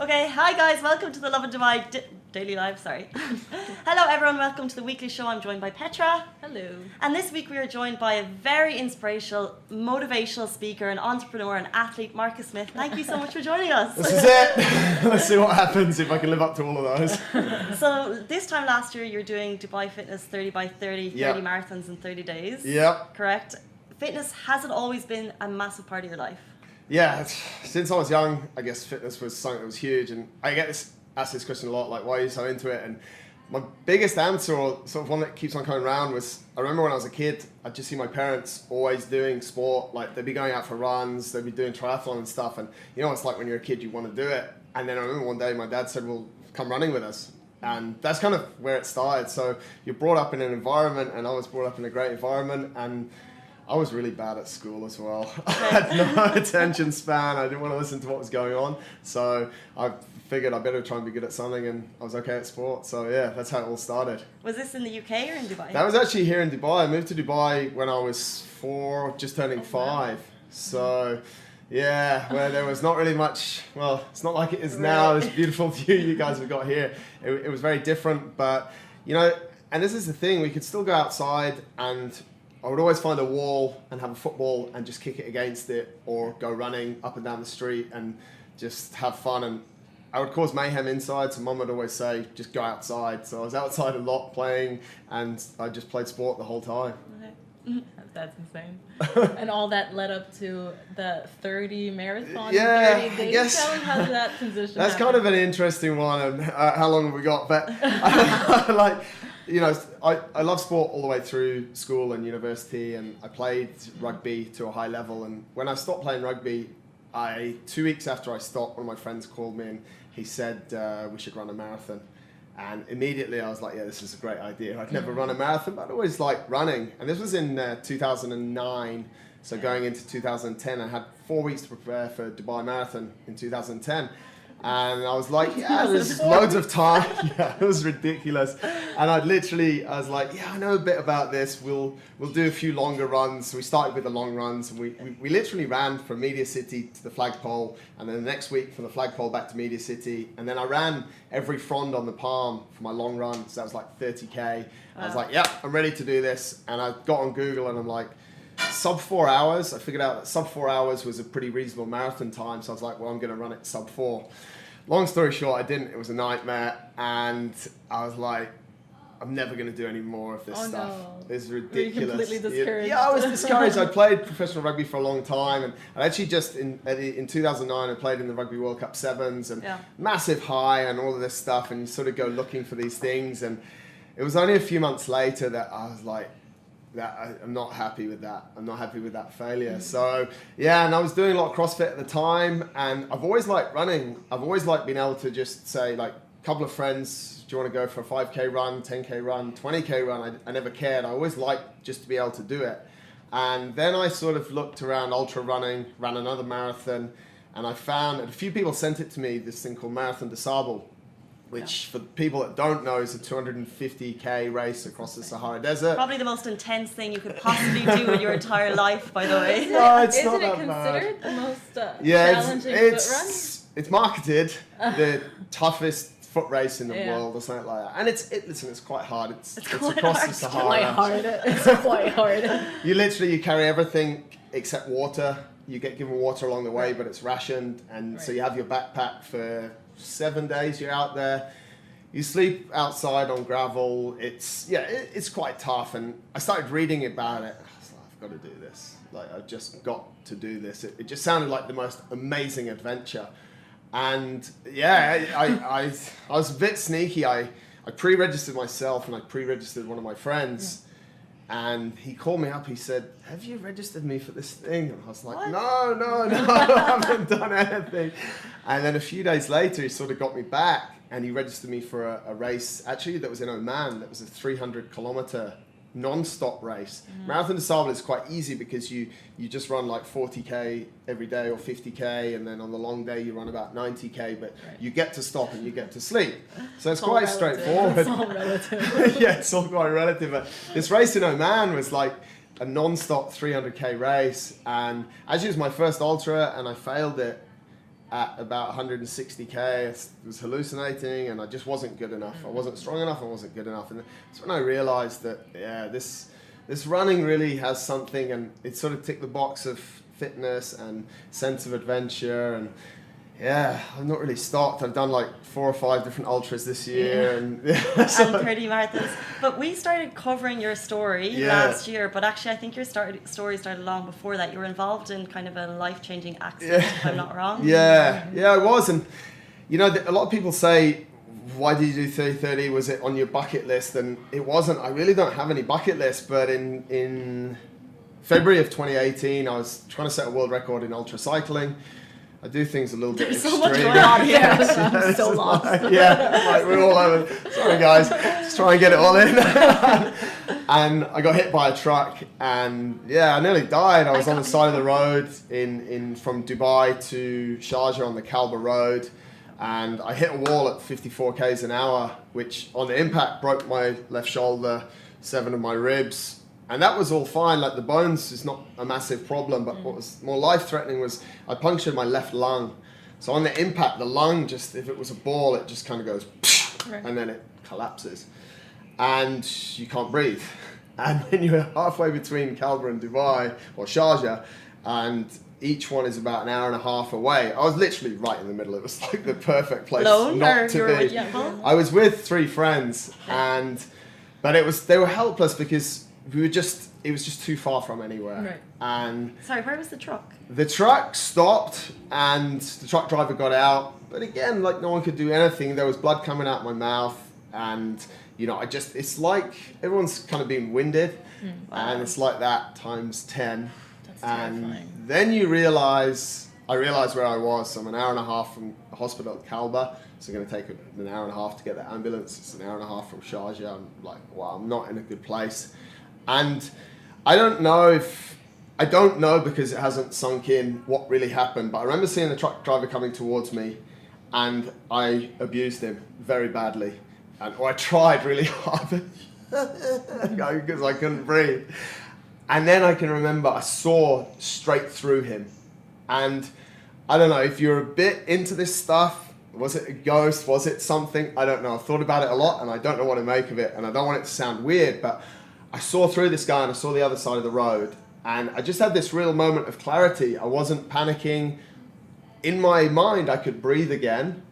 Okay, hi guys, welcome to the Lovin Dubai Daily Live, sorry. Hello everyone, welcome to the weekly show. I'm joined by Petra. Hello. And this week we are joined by a very inspirational, motivational speaker, an entrepreneur, an athlete, Marcus Smith. Thank you so much for joining us. This is it. Let's see what happens if I can live up to all of those. So this time last year you were doing Dubai Fitness 30 by 30, 30 Yep. marathons in 30 days. Yep. Correct? Fitness hasn't always been a massive part of your life. Yeah, since I was young, I guess fitness was something that was huge, and I get asked this question a lot, like, why are you so into it? And my biggest answer, or sort of one that keeps on coming around, was I remember when I was a kid, I'd just see my parents always doing sport. Like, they'd be going out for runs, they'd be doing triathlon and stuff, and you know, it's like when you're a kid, you want to do it. And then I remember one day my dad said, well, come running with us. And that's kind of where it started. So you're brought up in an environment, and I was brought up in a great environment, and I was really bad at school as well. I had no attention span. I didn't want to listen to what was going on. So I figured I better try and be good at something, and I was okay at sport. So yeah, that's how it all started. Was this in the UK or in Dubai? That was actually here in Dubai. I moved to Dubai when I was 4, just turning 5. So yeah, where there was not really much, well, it's not like it is now, this beautiful view you guys have got here. It was very different, but you know, and this is the thing, we could still go outside, and I would always find a wall and have a football and just kick it against it, or go running up and down the street and just have fun. And I would cause mayhem inside, so Mum would always say, just go outside. So I was outside a lot playing, and I just played sport the whole time. Okay. That's insane. And all that led up to the 30 marathon Yeah, in 30 days. I guess Tell me how did that transition that's happen? kind of an interesting one, and how long have we got? But like, you know, I love sport all the way through school and university, and I played rugby to a high level. And when I stopped playing rugby, 2 weeks after I stopped, one of my friends called me and he said we should run a marathon. And immediately I was like, yeah, this is a great idea. I'd never run a marathon, but I always liked running. And this was in 2009. So going into 2010, I had 4 weeks to prepare for Dubai Marathon in 2010. And I was like, yeah, there's loads of time. Yeah, it was ridiculous. And I was like, yeah, I know a bit about this. We'll do a few longer runs. So we started with the long runs, and we literally ran from Media City to the flagpole, and then the next week from the flagpole back to Media City. And then I ran every frond on the palm for my long run. So that was like 30K. I was like, yeah, I'm ready to do this. And I got on Google, and I'm like, sub 4 hours. I figured out that sub 4 hours was a pretty reasonable marathon time. So I was like, well, I'm going to run it sub 4. Long story short, I didn't. It was a nightmare. And I was like, I'm never going to do any more of this stuff. No. It's ridiculous. Were you completely discouraged? Yeah, I was discouraged. I played professional rugby for a long time. And I actually just, in 2009, I played in the Rugby World Cup Sevens. And massive high and all of this stuff. And you sort of go looking for these things. And it was only a few months later that I was like, I'm not happy with that. I'm not happy with that failure. So yeah, and I was doing a lot of CrossFit at the time, and I've always liked running. I've always liked being able to just say, like, a couple of friends, do you want to go for a 5K run, 10K run, 20K run? I never cared. I always liked just to be able to do it. And then I sort of looked around ultra running, ran another marathon, and I found, and a few people sent it to me, this thing called Marathon de Sables, which for people that don't know is a 250K race across the Sahara Desert. Probably the most intense thing you could possibly do in your entire life, by the way. No, it's Isn't not it that considered bad. the most challenging it's foot run? marketed the toughest foot race in the world or something like that. And it's quite hard. It's quite across hard. the Sahara. Quite hard. It's quite hard. You carry everything except water. You get given water along the way, but it's rationed, and so you have your backpack for 7 days. You're out there. You sleep outside on gravel. It's quite tough. And I started reading about it. I was like, I've got to do this. Like, I've just got to do this. It just sounded like the most amazing adventure. And yeah, I was a bit sneaky. I pre-registered myself, and I pre-registered one of my friends. And he called me up. He said, have you registered me for this thing? And I was like, no, I haven't done anything. And then a few days later, he sort of got me back, and he registered me for a race, actually, that was in Oman. That was a 300-kilometer non-stop race. Marathon de Sables is quite easy because you just run like 40K every day or 50K, and then on the long day you run about 90K, but you get to stop and you get to sleep. So it's quite straightforward. It's all relative. Yeah, it's all quite relative. But this race in Oman was like a non-stop 300K race, and actually it was my first ultra, and I failed it. at about 160k. I was hallucinating, and I just wasn't good enough. I wasn't strong enough. I wasn't good enough, and that's when I realized that this running really has something, and it sort of ticked the box of fitness and sense of adventure, and I've not really stopped. I've done like 4 or 5 different ultras this year, and and 30 marathons. But we started covering your story last year, but actually I think your story started long before that. You were involved in kind of a life-changing accident, if I'm not wrong. Yeah, I was. And you know, a lot of people say, why did you do 30-30? Was it on your bucket list? And it wasn't. I really don't have any bucket list, but in February of 2018, I was trying to set a world record in ultra cycling. I do things a little bit extreme. So much going on here. I'm so lost. Like we're all over. Sorry guys, just try and get it all in. And I got hit by a truck, and I nearly died. I was on the side of the road from Dubai to Sharjah on the Kalba road, and I hit a wall at 54 k's an hour, which on the impact broke my left shoulder, 7 of my ribs. And that was all fine, like the bones is not a massive problem, but what was more life-threatening was I punctured my left lung. So on the impact, the lung just, if it was a ball, it just kind of goes, and then it collapses. And you can't breathe. And then you're halfway between Kalba and Dubai, or Sharjah, and each one is about an hour and a half away. I was literally right in the middle. It was like the perfect place not to be. I was with 3 friends, but they were helpless because it was just too far from anywhere. Right. And sorry, where was the truck? The truck stopped, and the truck driver got out. But again, like no one could do anything. There was blood coming out my mouth, and you know, it's like everyone's kind of being winded, and it's like that times 10. That's and terrifying. then I realized where I was. So I'm an hour and a half from the hospital at Kalba. So it's going to take an hour and a half to get the ambulance. It's an hour and a half from Sharjah. I'm like, wow, I'm not in a good place. And I don't know because it hasn't sunk in what really happened, but I remember seeing the truck driver coming towards me, and I abused him very badly. Or I tried really hard because I couldn't breathe. And then I can remember I saw straight through him. And I don't know, if you're a bit into this stuff, was it a ghost? Was it something? I don't know. I've thought about it a lot, and I don't know what to make of it. And I don't want it to sound weird, but I saw through this guy, and I saw the other side of the road. And I just had this real moment of clarity. I wasn't panicking. In my mind, I could breathe again.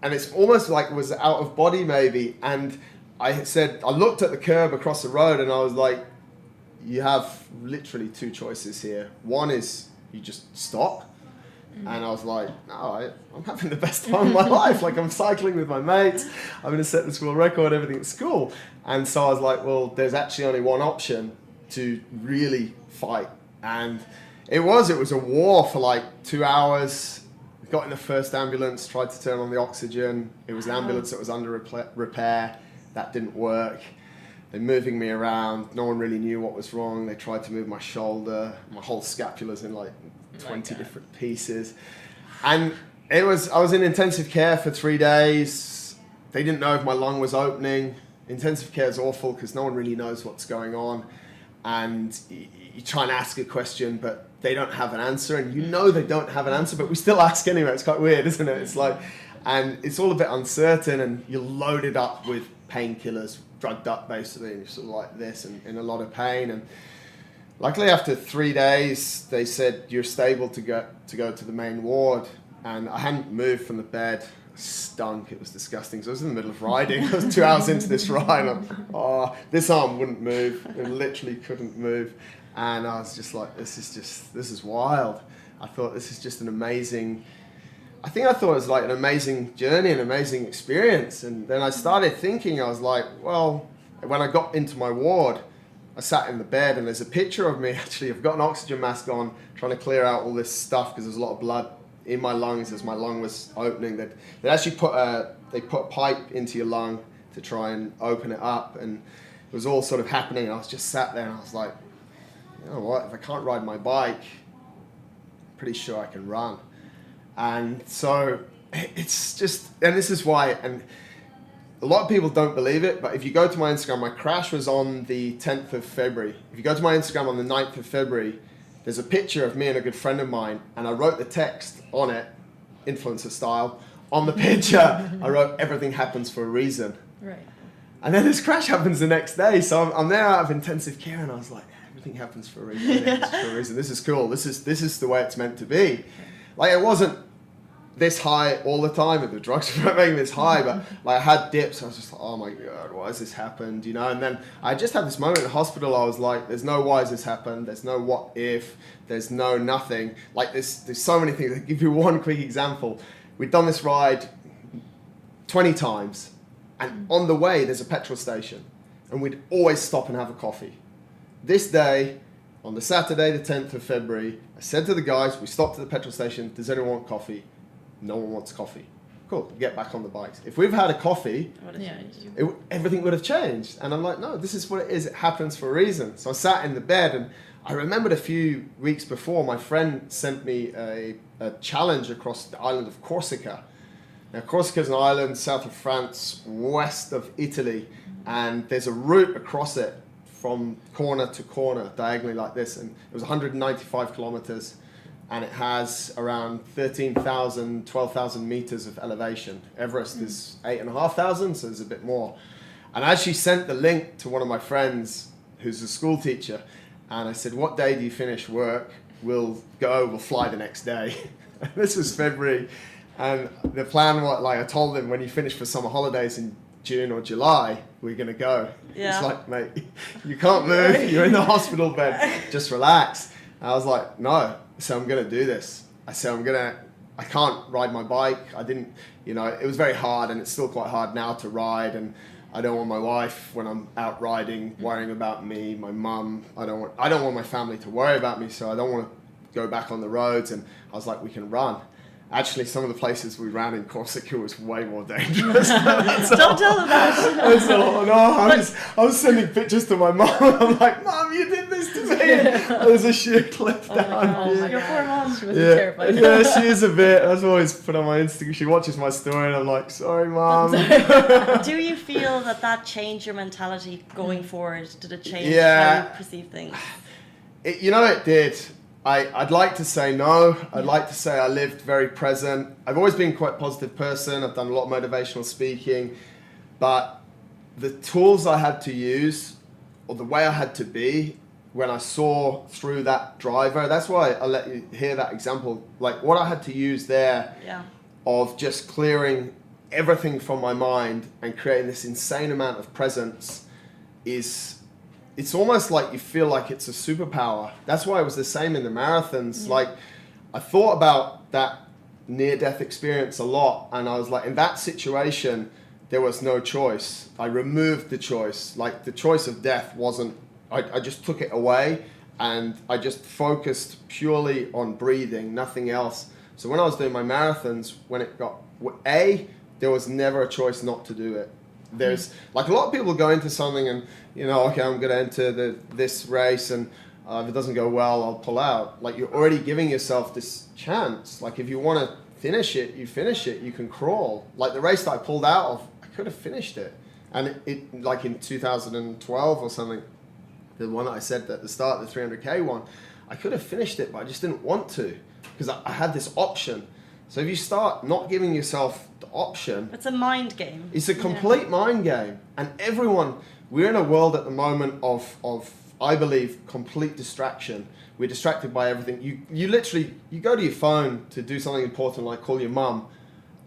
And it's almost like it was out of body maybe. And I looked at the curb across the road, and I was like, you have literally 2 choices here. One is you just stop. And I was like, no, I'm having the best time of my life. Like, I'm cycling with my mates. I'm going to set this world record. Everything's cool. And so I was like, well, there's actually only one option to really fight. And it was a war for like 2 hours. Got in the first ambulance, tried to turn on the oxygen. It was an ambulance that was under repair. That didn't work. They're moving me around. No one really knew what was wrong. They tried to move my shoulder. My whole scapula's in like 20 different pieces. And I was in intensive care for 3 days. They didn't know if my lung was opening. Intensive care is awful because no one really knows what's going on. And you try and ask a question, but they don't have an answer. And you know they don't have an answer, but we still ask anyway. It's quite weird, isn't it? It's like, and it's all a bit uncertain, and you're loaded up with painkillers, drugged up basically, and you're sort of like this and in a lot of pain. And luckily after 3 days, they said you're stable to go to the main ward. And I hadn't moved from the bed. It stunk. It was disgusting. So I was in the middle of riding. I was 2 hours into this ride. This arm wouldn't move. It literally couldn't move. And I was just like, this is wild. I thought this is just an amazing, I thought it was like an amazing journey, an amazing experience. And then I started thinking, I was like, well, when I got into my ward, I sat in the bed, and there's a picture of me, actually. I've got an oxygen mask on, trying to clear out all this stuff because there's a lot of blood in my lungs as my lung was opening. They actually put a pipe into your lung to try and open it up, and it was all sort of happening. And I was just sat there, and I was like, you know what, if I can't ride my bike, I'm pretty sure I can run. And so it's just, and this is why, and a lot of people don't believe it, but if you go to my Instagram, my crash was on the 10th of February. If you go to my Instagram on the 9th of February, there's a picture of me and a good friend of mine, and I wrote the text on it, influencer style. On the picture, I wrote, everything happens for a reason. Right. And then this crash happens the next day. So I'm there out of intensive care, and I was like, everything happens for a reason. This is cool. This is the way it's meant to be. Like, it wasn't this high all the time, and the drugs were making this high, but like I had dips. I was just like, oh my God, why has this happened? You know, and then I just had this moment in the hospital. I was like, there's no why has this happened. There's no what if. There's no nothing. Like there's so many things. I'll give you one quick example. We'd done this ride 20 times, and on the way there's a petrol station, and we'd always stop and have a coffee. This day, on the Saturday, the 10th of February, I said to the guys, we stopped at the petrol station, does anyone want coffee? No one wants coffee. Cool, get back on the bikes. If we've had a coffee, everything would have changed. And I'm like, no, this is what it is. It happens for a reason. So I sat in the bed, and I remembered a few weeks before, my friend sent me a challenge across the island of Corsica. Now, Corsica is an island south of France, west of Italy, and there's a route across it from corner to corner, diagonally like this, and it was 195 kilometers, and it has around 13,000, 12,000 meters of elevation. Everest is 8,500, so there's a bit more. And I actually sent the link to one of my friends who's a school teacher, and I said, what day do you finish work? We'll fly the next day. This was February, and the plan was, like I told him, when you finish for summer holidays in June or July, we're going to go. Yeah. It's like, mate, you can't move, you're in the hospital bed, just relax. And I was like, no. So I'm going to do this. I said, I can't ride my bike. I didn't, it was very hard, and it's still quite hard now to ride. And I don't want my wife, when I'm out riding, worrying about me, my mum. I don't want my family to worry about me. So I don't want to go back on the roads. And I was like, we can run. Actually, some of the places we ran in Corsica was way more dangerous. Don't tell them that. I was sending pictures to my mum. I'm like, Mum, you did this to me. There's a sheer cliff down. Oh my Your poor mum. She was terrified. Yeah, she is a bit. I've always put on my Instagram. She watches my story, and I'm like, sorry, Mum. Do you feel that changed your mentality going forward? Did it change Yeah. how you perceive things? It did. I'd like to say no. I'd like to say I lived very present. I've always been quite a positive person. I've done a lot of motivational speaking. But the tools I had to use, or the way I had to be, when I saw through that driver, that's why I let you hear that example. Like what I had to use there of just clearing everything from my mind and creating this insane amount of presence it's almost like you feel like it's a superpower. That's why it was the same in the marathons. Yeah. Like, I thought about that near-death experience a lot, and I was like, in that situation, there was no choice. I removed the choice. Like, the choice of death wasn't, I just took it away, and I just focused purely on breathing, nothing else. So when I was doing my marathons, when it got, there was never a choice not to do it. There's like a lot of people go into something and okay, I'm going to enter this race, and if it doesn't go well, I'll pull out. Like, you're already giving yourself this chance. Like, if you want to finish it, you finish it. You can crawl. Like the race that I pulled out of, I could have finished it. And it like in 2012 or something, the one that I said at the start, the 300K one, I could have finished it, but I just didn't want to because I had this option. So if you start not giving yourself the option... It's a mind game. It's a complete mind game. And we're in a world at the moment of I believe, complete distraction. We're distracted by everything. You literally, you go to your phone to do something important like call your mum.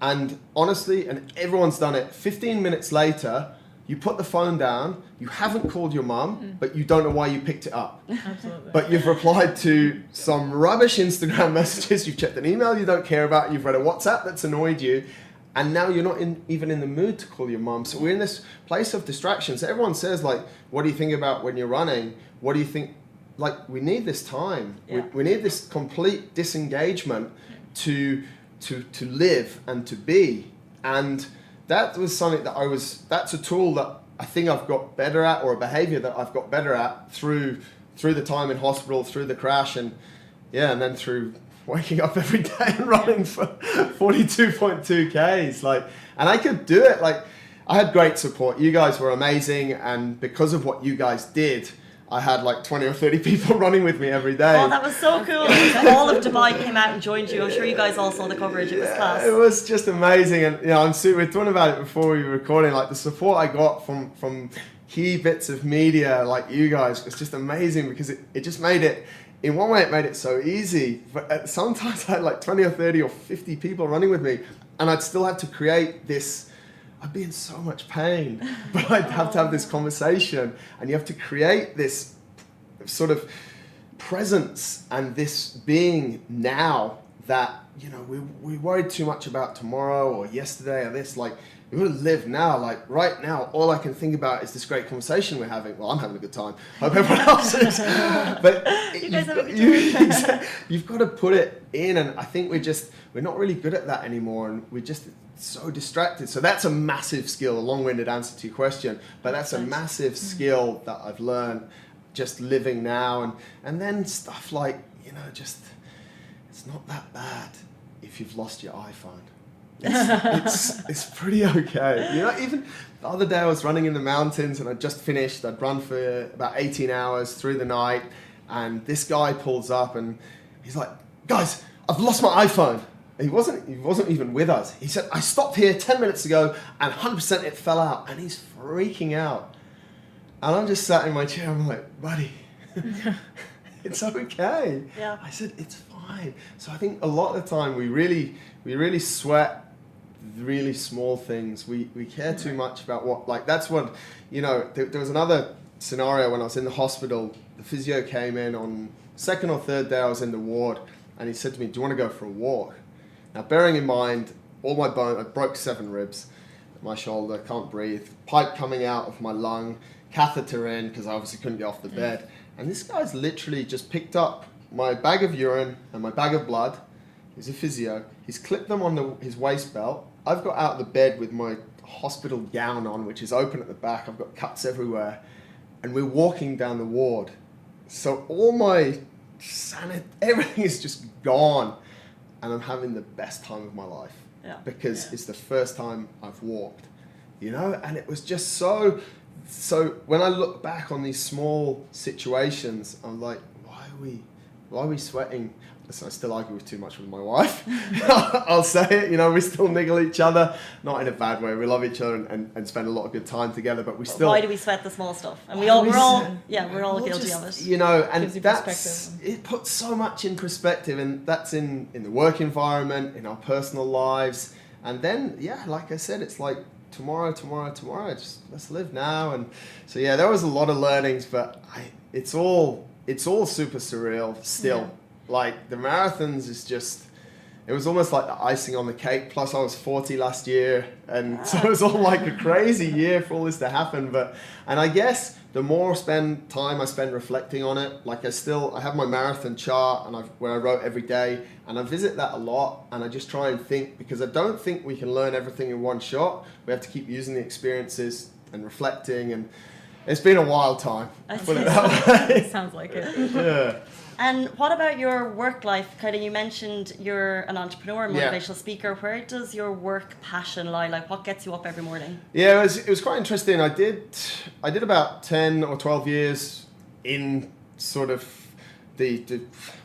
And honestly, and everyone's done it, 15 minutes later, you put the phone down, you haven't called your mum, but you don't know why you picked it up. Absolutely. But you've replied to some rubbish Instagram messages, you've checked an email you don't care about, you've read a WhatsApp that's annoyed you, and now you're not even in the mood to call your mum. So we're in this place of distractions. Everyone says, like, what do you think about when you're running? What do you think? Like, we need this time. Yeah. We need this complete disengagement to live and to be. And that was something that's a tool that I think I've got better at, or a behavior that I've got better at through the time in hospital, through the crash, and then through waking up every day and running for 42.2 Ks. Like, and I could do it. Like, I had great support. You guys were amazing. And because of what you guys did, I had like 20 or 30 people running with me every day. Oh, that was so cool. All of Dubai came out and joined you. I'm sure you guys all saw the coverage. It was class. It was just amazing. And, we were talking about it before we were recording, like the support I got from key bits of media like you guys was just amazing, because it just made it, in one way it made it so easy, but sometimes I had like 20 or 30 or 50 people running with me, and I'd still have to create this, I'd be in so much pain, but I'd have to have this conversation, and you have to create this sort of presence and this being now that, we worried too much about tomorrow or yesterday or this, like, we want to live now, like right now, all I can think about is this great conversation we're having. Well, I'm having a good time. Hope everyone else is. But you've got to put it in, and I think we're not really good at that anymore, and we're just so distracted. So that's a massive skill, a long-winded answer to your question, but that's a massive skill that I've learned just living now. And then stuff like, it's not that bad if you've lost your iPhone. It's pretty okay. Even the other day I was running in the mountains and I'd just finished. I'd run for about 18 hours through the night, and this guy pulls up and he's like, "Guys, I've lost my iPhone." And he wasn't even with us. He said, "I stopped here 10 minutes ago and 100% it fell out." And he's freaking out. And I'm just sat in my chair. I'm like, "Buddy, it's okay." Yeah. I said, "It's fine." So I think a lot of the time we really sweat really small things. We care too much about what, like, that's what, there was another scenario when I was in the hospital. The physio came in on second or third day I was in the ward, and he said to me, "Do you want to go for a walk?" Now, bearing in mind, all my bone, I broke 7 ribs, my shoulder, can't breathe, pipe coming out of my lung, catheter in, because I obviously couldn't get off the bed. And this guy's literally just picked up my bag of urine and my bag of blood. He's a physio. He's clipped them on his waist belt. I've got out of the bed with my hospital gown on, which is open at the back. I've got cuts everywhere. And we're walking down the ward. So all my everything is just gone. And I'm having the best time of my life. Yeah. Because it's the first time I've walked. And it was just so when I look back on these small situations, I'm like, why are we sweating? Listen, I still argue too much with my wife. I'll say it, we still niggle each other, not in a bad way. We love each other and spend a lot of good time together, but we still... Why do we sweat the small stuff? And we're all guilty of it. And it puts so much in perspective, and that's in the work environment, in our personal lives. And then, like I said, it's like tomorrow, just let's live now. And so, there was a lot of learnings, but it's all super surreal still. Yeah. Like the marathons is just, it was almost like the icing on the cake. Plus I was 40 last year, and so it was all like a crazy year for all this to happen. And I guess the more time I spend reflecting on it, like I have my marathon chart where I wrote every day, and I visit that a lot, and I just try and think, because I don't think we can learn everything in one shot. We have to keep using the experiences and reflecting, and it's been a wild time. Put it that way. Sounds like it. Yeah. And what about your work life? You mentioned you're an entrepreneur, motivational speaker. Where does your work passion lie? Like, what gets you up every morning? Yeah, it was quite interesting. I did about 10 or 12 years in sort of with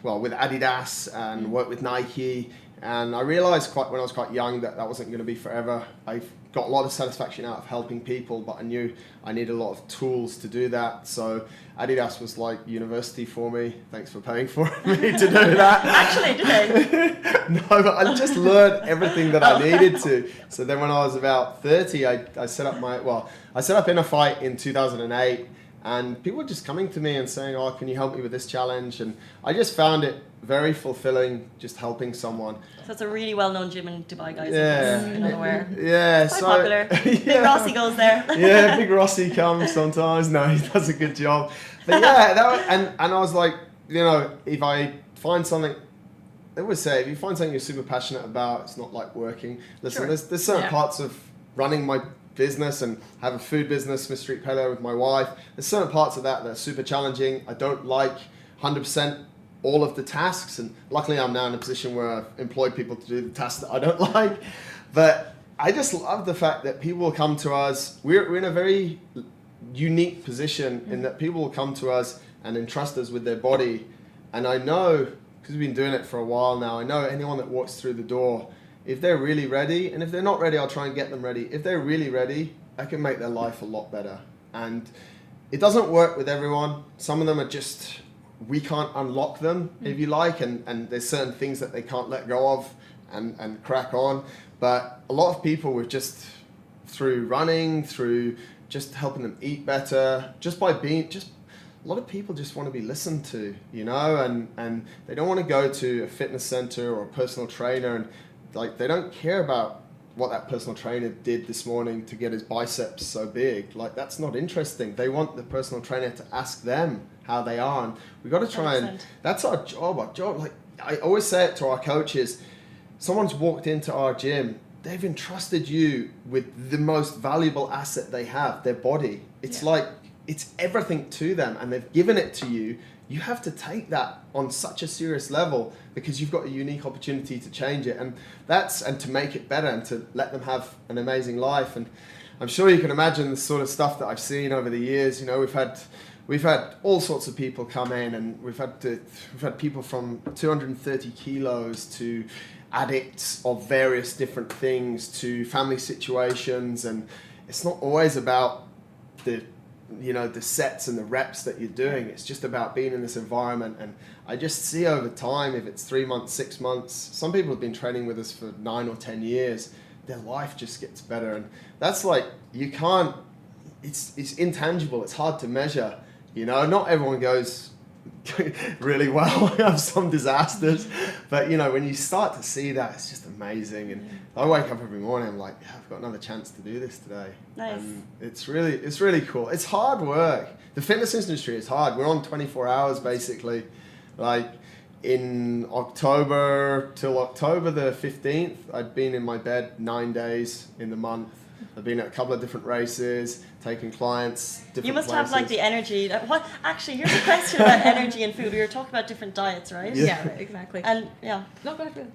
Adidas and worked with Nike. And I realized when I was quite young that wasn't going to be forever. I got a lot of satisfaction out of helping people, but I knew I needed a lot of tools to do that. So Adidas was like university for me. Thanks for paying for me to do that. Actually, did they? No, but I just learned everything that I needed to. So then when I was about 30, I set up Inner Fight in 2008. And people were just coming to me and saying, "Oh, can you help me with this challenge?" And I just found it very fulfilling, just helping someone. So it's a really well-known gym in Dubai, guys. Yeah. If you're unaware. Yeah. Quite popular. Big Rossi goes there. Yeah, Big Rossi comes sometimes. No, he does a good job. But and I was like, if I find something, they always say, if you find something you're super passionate about, it's not like working. Listen, sure. there's certain parts of running my business and have a food business, Smith Street Paleo, with my wife. There's certain parts of that are super challenging. I don't like 100% all of the tasks, and luckily I'm now in a position where I've employed people to do the tasks that I don't like. But I just love the fact that people will come to us. We're in a very unique position in that people will come to us and entrust us with their body. And I know, because we've been doing it for a while now, I know anyone that walks through the door, if they're really ready, and if they're not ready, I'll try and get them ready. If they're really ready, I can make their life a lot better. And it doesn't work with everyone. Some of them are just, we can't unlock them, if you like, and there's certain things that they can't let go of and crack on. But a lot of people with just through running, through just helping them eat better, just by being, just a lot of people just want to be listened to, you know, and they don't want to go to a fitness center or a personal trainer, and like they don't care about what that personal trainer did this morning to get his biceps so big. Like, that's not interesting. They want the personal trainer to ask them how they are, and we've got to try 100%. and that's our job. Like, I always say it to our coaches, someone's walked into our gym, they've entrusted you with the most valuable asset they have, their body. It's like, it's everything to them, and they've given it to you. You have to take that on such a serious level, because you've got a unique opportunity to change it, and to make it better, and to let them have an amazing life. And I'm sure you can imagine the sort of stuff that I've seen over the years. You know, we've had all sorts of people come in, and we've had people from 230 kilos to addicts of various different things, to family situations, and it's not always about the sets and the reps that you're doing. It's just about being in this environment. And I just see over time, if it's 3 months, 6 months, some people have been training with us for 9 or 10 years, their life just gets better. And that's like, you can't, it's intangible. It's hard to measure, you know. Not everyone goes really well. We have some disasters, but you know, when you start to see that, it's just amazing. And I wake up every morning, I'm like, I've got another chance to do this today. Nice. And it's really cool. It's hard work. The fitness industry is hard. We're on 24 hours basically. Like, in October till October the 15th, I'd been in my bed 9 days in the month. I've been at a couple of different races, taking clients, different You must places. have like the energy. Actually, here's a question about energy and food. We were talking about different diets, right? Yeah, exactly. And yeah. No, go ahead.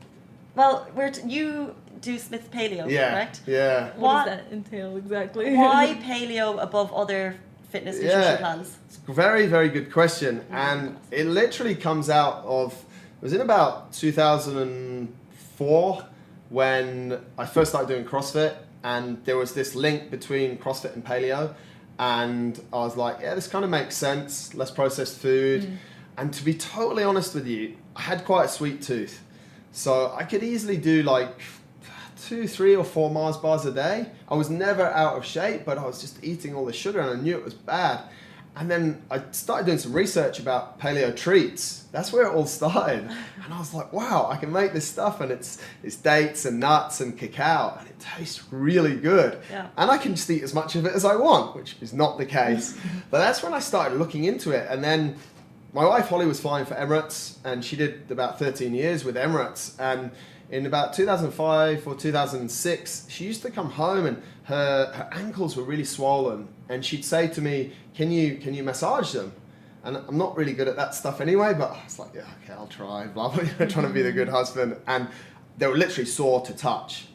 Well, you do Smith Paleo, correct? Yeah. What does that entail exactly? Why paleo above other fitness nutrition plans? It's a very, very good question. And it literally comes out of, it was in about 2004 when I first started doing CrossFit, and there was this link between CrossFit and paleo. And I was like, yeah, this kind of makes sense, less processed food. And to be totally honest with you, I had quite a sweet tooth. So I could easily do like 2, 3 or 4 Mars bars a day. I was never out of shape, but I was just eating all the sugar, and I knew it was bad. And then I started doing some research about paleo treats. That's where it all started. And I was like, wow, I can make this stuff, and it's dates and nuts and cacao, and it tastes really good. Yeah. And I can just eat as much of it as I want, which is not the case. But that's when I started looking into it. And then my wife Holly was flying for Emirates, and she did about 13 years with Emirates. And in about 2005 or 2006, she used to come home, and her ankles were really swollen. And she'd say to me, can you massage them? And I'm not really good at that stuff anyway, but I was like, yeah, okay, I'll try, blah, blah, trying to be the good husband. And they were literally sore to touch.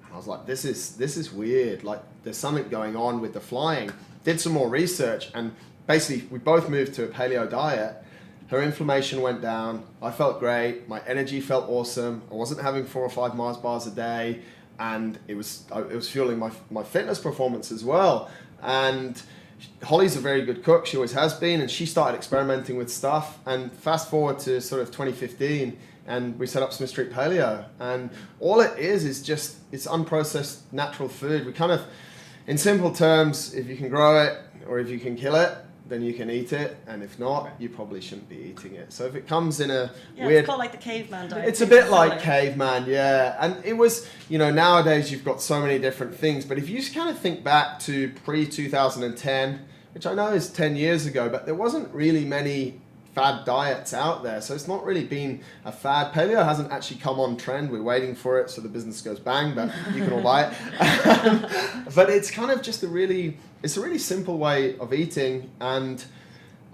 And I was like, this is weird. Like, there's something going on with the flying. Did some more research, and basically we both moved to a paleo diet. Her inflammation went down. I felt great. My energy felt awesome. I wasn't having 4 or 5 Mars bars a day, and it was fueling my fitness performance as well. And Holly's a very good cook. She always has been, and she started experimenting with stuff. And fast forward to sort of 2015, and we set up Smith Street Paleo. And all it is just, it's unprocessed natural food. We kind of, in simple terms, if you can grow it or if you can kill it, then you can eat it, and if not, you probably shouldn't be eating it. So if it comes in a weird... It's called like the caveman diet. It's a bit like caveman, yeah. And it was, you know, nowadays you've got so many different things, but if you just kind of think back to pre-2010, which I know is 10 years ago, but there wasn't really many fad diets out there, so it's not really been a fad. Paleo hasn't actually come on trend. We're waiting for it so the business goes bang, but you can all buy it. But it's kind of just it's a really simple way of eating, and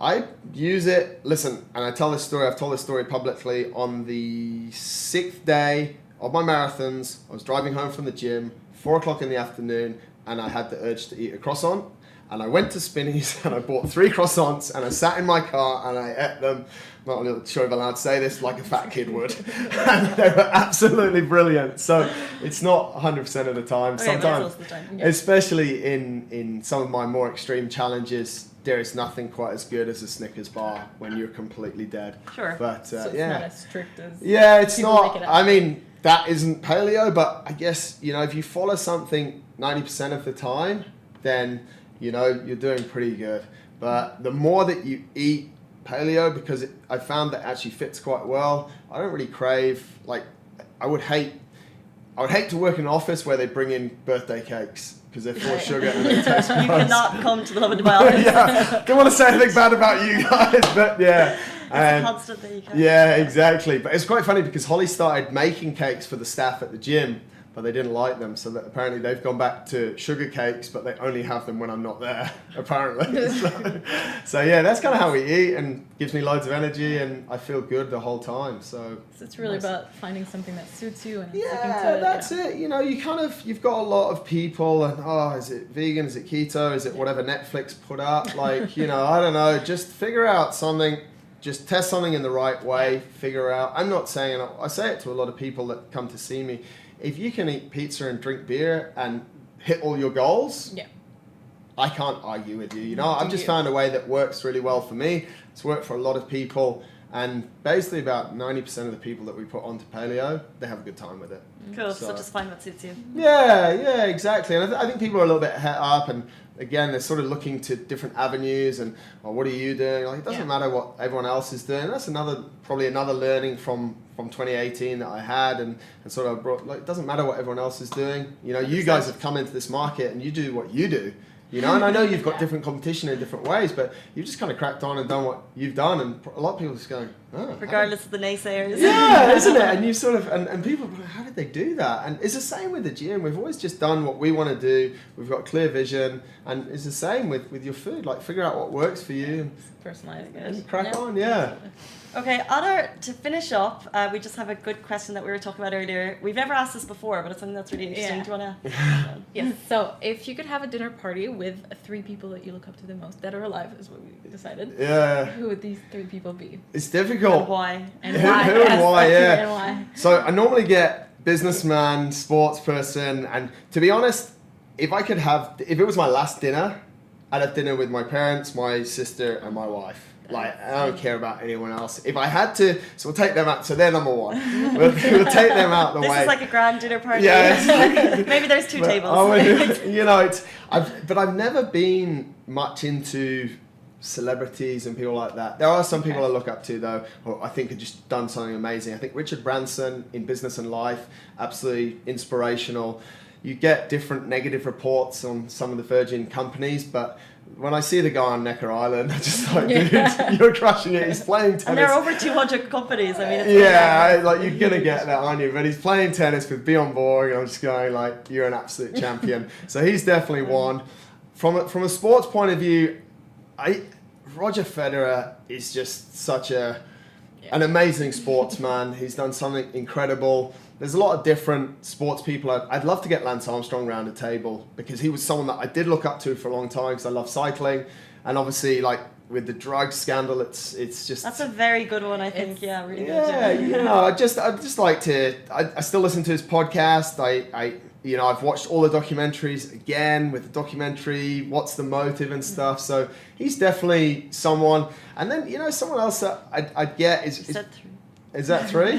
I use it. Listen, and I've told this story publicly. On the 6th day of my marathons, I was driving home from the gym, 4 o'clock in the afternoon, and I had the urge to eat a croissant. and I went to Spinneys and I bought 3 croissants and I sat in my car and I ate them. I'm not sure if I'm allowed to say this, like a fat kid would. And they were absolutely brilliant. So it's not 100% of the time. Okay, Sometimes, the time. especially in some of my more extreme challenges, there is nothing quite as good as a Snickers bar when you're completely dead. Sure. But So it's not as strict as it's people not. make it out. I mean, that isn't paleo, but I guess, if you follow something 90% of the time, then, you're doing pretty good. But the more that you eat paleo, because I found that actually fits quite well. I don't really crave, like, I would hate to work in an office where they bring in birthday cakes because they're full of sugar and they taste gross. You cannot come to the Lovin Show office. Yeah, don't want to say anything bad about you guys, but yeah. It's a constant thing you can't. Yeah, exactly. But it's quite funny because Holly started making cakes for the staff at the gym, but they didn't like them, so that apparently they've gone back to sugar cakes, but they only have them when I'm not there, apparently. So yeah, that's kind of how we eat, and gives me loads of energy, and I feel good the whole time. So it's really about finding something that suits you and sticking to yeah, it. that's it. You've got a lot of people, and is it vegan? Is it keto? Is it whatever Netflix put up? Like, I don't know. Just figure out something. Just test something in the right way. Figure out. I'm not saying. I say it to a lot of people that come to see me. If you can eat pizza and drink beer and hit all your goals, I can't argue with you. I've just found a way that works really well for me. It's worked for a lot of people, and basically about 90% of the people that we put onto paleo, they have a good time with it. Cool. So just find what suits you. Yeah, exactly. And I think people are a little bit het up, and again, they're sort of looking to different avenues, and what are you doing? Like, it doesn't matter what everyone else is doing. That's probably another learning from 2018 that I had, and sort of brought, like, it doesn't matter what everyone else is doing. You guys have come into this market and you do what you do. And I know you've got different competition in different ways, but you've just kind of cracked on and done what you've done, and a lot of people are just going, regardless of the naysayers. Yeah, isn't it? And you sort of, and people, how did they do that? And it's the same with the gym. We've always just done what we want to do. We've got clear vision, and it's the same with your food. Like, figure out what works for you. Personalizing it. And crack on, yeah. Okay, to finish up, we just have a good question that we were talking about earlier. We've never asked this before, but it's something that's really interesting. Yeah. Do you want to? Yes. So, if you could have a dinner party with 3 people that you look up to the most, dead or alive, is what we decided. Yeah. Who would these 3 people be? It's difficult. And why? And Who why? and why, yeah. And why? So I normally get businessman, sports person, and to be honest, if it was my last dinner, I'd have dinner with my parents, my sister, and my wife. Like, I don't care about anyone else. If I had to, so we'll take them out. So they're number 1. We'll take them out the way. This is like a grand dinner party. Yeah. Maybe there's 2 tables. But I've never been much into celebrities and people like that. There are some people I look up to, though, who I think have just done something amazing. I think Richard Branson in Business and Life, absolutely inspirational. You get different negative reports on some of the Virgin companies, but when I see the guy on Necker Island, I'm just like, dude, you're crushing it. He's playing tennis. And there are over 200 companies. I mean, it's like, you're gonna get that, aren't you? But he's playing tennis with Bjorn Borg, and I'm just going like, you're an absolute champion. So he's definitely one. From a sports point of view, Roger Federer is just such an amazing sportsman. He's done something incredible. There's a lot of different sports people. I'd love to get Lance Armstrong around the table, because he was someone that I did look up to for a long time, because I love cycling. And obviously, like, with the drug scandal, it's just... That's a very good one, I think. Yeah, really good. Yeah, I'd just like to... I still listen to his podcast. I've watched all the documentaries again with the documentary, What's the Motive and stuff. So he's definitely someone. And then, someone else that I'd get is... Is that 3?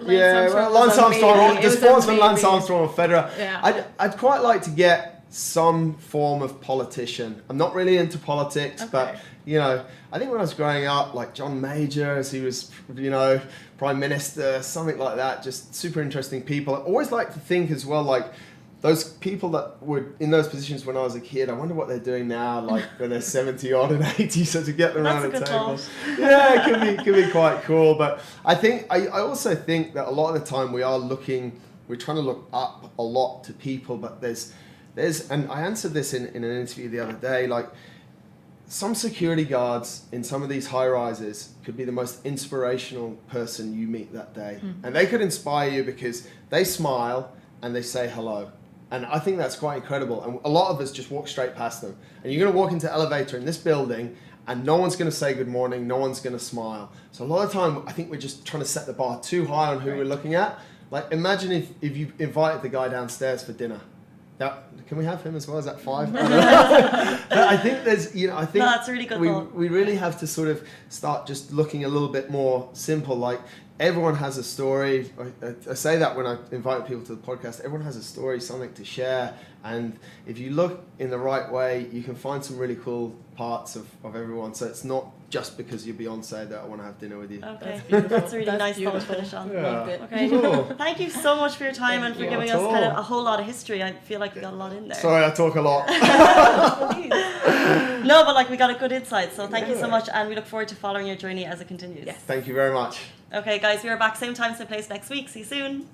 Lance Armstrong, the sportsman Lance Armstrong or Federer. Yeah. I'd quite like to get some form of politician. I'm not really into politics, but, I think when I was growing up, like John Major, as he was, Prime Minister, something like that, just super interesting people. I always like to think as well, like, those people that were in those positions when I was a kid, I wonder what they're doing now, like when they're 70 odd and 80, so to get them around the table. Yeah, it could be quite cool. But I also think that a lot of the time we're trying to look up a lot to people, but there's and I answered this in an interview the other day, like, some security guards in some of these high rises could be the most inspirational person you meet that day. And they could inspire you because they smile and they say hello. And I think that's quite incredible. And a lot of us just walk straight past them. And you're going to walk into the elevator in this building and no one's going to say good morning, no one's going to smile. So a lot of the time, I think we're just trying to set the bar too high on who we're looking at. Like, imagine if you invited the guy downstairs for dinner. Now, can we have him as well? Is that 5? I don't know. But I think there's, I think that's a really good thought. We really have to sort of start just looking a little bit more simple. Like, everyone has a story. I say that when I invite people to the podcast. Everyone has a story, something to share. And if you look in the right way, you can find some really cool parts of everyone. So it's not just because you're Beyonce that I want to have dinner with you. Okay, That's that's a really That's nice thought to beautiful. finish on. Yeah. Loved it. Okay, Cool. thank you so much for your time and for you. giving Not us at kind of all. a whole lot of history. I feel like we got a lot in there. Sorry, I talk a lot. No, but like we got a good insight. So thank you so Yeah. much, and we look forward to following your journey as it continues. Yes. Thank you very much. Okay, guys, we are back same time, same place next week. See you soon.